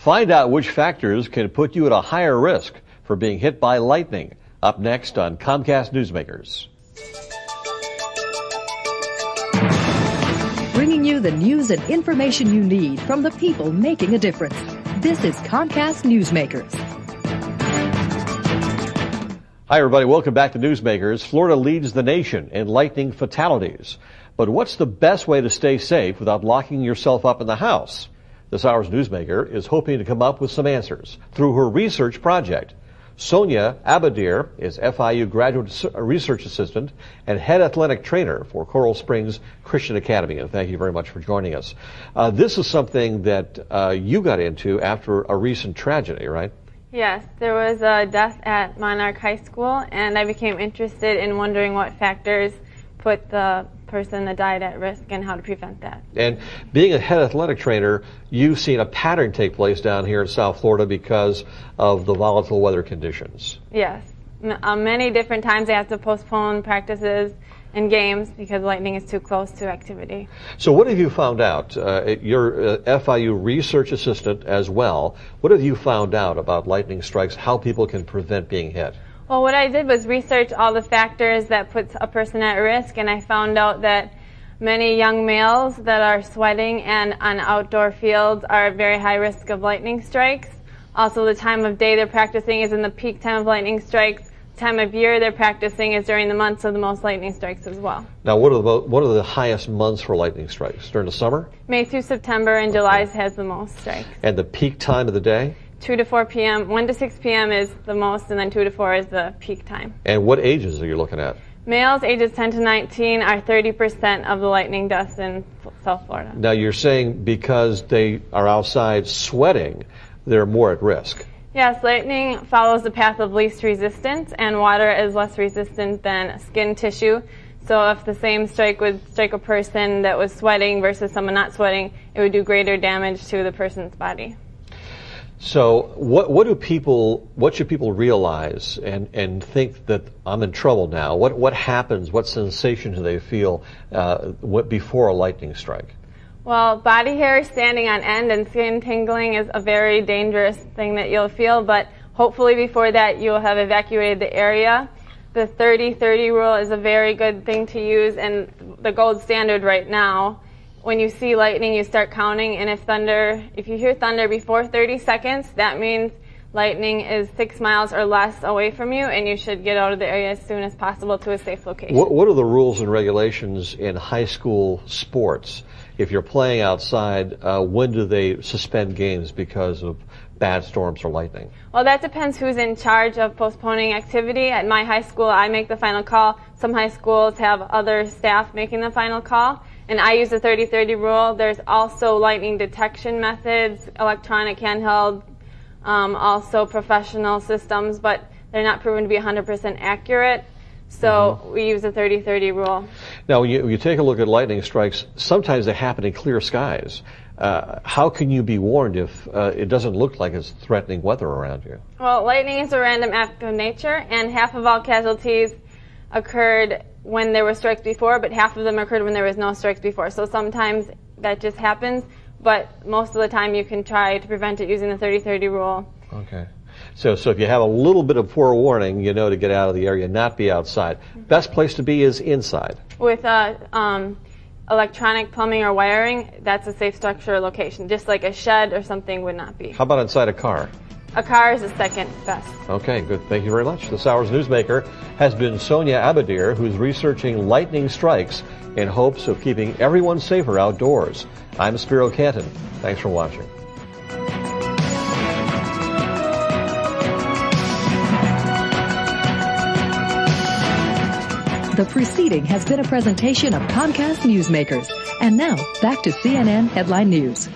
Find out which factors can put you at a higher risk for being hit by lightning. Up next on Comcast Newsmakers. Bringing you the news and information you need from the people making a difference. This is Comcast Newsmakers. Hi, everybody. Welcome back to Newsmakers. Florida leads the nation in lightning fatalities. But what's the best way to stay safe without locking yourself up in the house? This hour's newsmaker is hoping to come up with some answers through her research project. Sonya Abadeer is FIU graduate research assistant and head athletic trainer for Coral Springs Christian Academy. And thank you very much for joining us. This is something that you got into after a recent tragedy, right? Yes, there was a death at Monarch High School, and I became interested in wondering what factors put the person that died at risk and how to prevent that. And being a head athletic trainer, you've seen a pattern take place down here in South Florida because of the volatile weather conditions. Yes. Many different times they have to postpone practices and games because lightning is too close to activity. So what have you found out? You're FIU research assistant as well. What have you found out about lightning strikes, how people can prevent being hit? Well, what I did was research all the factors that puts a person at risk, and I found out that many young males that are sweating and on outdoor fields are at very high risk of lightning strikes. Also, the time of day they're practicing is in the peak time of lightning strikes. The time of year they're practicing is during the months of the most lightning strikes as well. Now, what are the highest months for lightning strikes? During the summer? May through September, and July has the most strikes. And the peak time of the day? 2 to 4 p.m. 1 to 6 p.m. is the most, and then 2 to 4 is the peak time. And what ages are you looking at? Males ages 10 to 19 are 30% of the lightning deaths in South Florida. Now, you're saying because they are outside sweating, they're more at risk. Yes, lightning follows the path of least resistance, and water is less resistant than skin tissue. So if the same strike would strike a person that was sweating versus someone not sweating, it would do greater damage to the person's body. So what should people realize and think that I'm in trouble now? What happens? What sensation do they feel before a lightning strike? Well, body hair standing on end and skin tingling is a very dangerous thing that you'll feel, but hopefully before that you'll have evacuated the area. The 30-30 rule is a very good thing to use, and the gold standard right now. When you see lightning, you start counting, and if you hear thunder before 30 seconds, that means lightning is 6 miles or less away from you, and you should get out of the area as soon as possible to a safe location. What are the rules and regulations in high school sports? If you're playing outside, when do they suspend games because of bad storms or lightning? Well, that depends who's in charge of postponing activity. At my high school, I make the final call. Some high schools have other staff making the final call. And I use the 30-30 rule. There's also lightning detection methods, electronic handheld, also professional systems, but they're not proven to be 100% accurate. So we use the 30-30 rule. Now, when you take a look at lightning strikes, sometimes they happen in clear skies. How can you be warned if it doesn't look like it's threatening weather around you? Well, lightning is a random act of nature, and half of all casualties occurred when there were strikes before, but half of them occurred when there was no strikes before. So sometimes that just happens, but most of the time you can try to prevent it using the 30-30 rule. Okay. So if you have a little bit of forewarning, you know to get out of the area, not be outside. Best place to be is inside. With electronic plumbing or wiring, that's a safe structure or location, just like a shed or something would not be. How about inside a car? A car is the second best. Okay, good. Thank you very much. This hour's newsmaker has been Sonya Abadeer, who's researching lightning strikes in hopes of keeping everyone safer outdoors. I'm Spiro Canton. Thanks for watching. The preceding has been a presentation of Comcast Newsmakers. And now, back to CNN Headline News.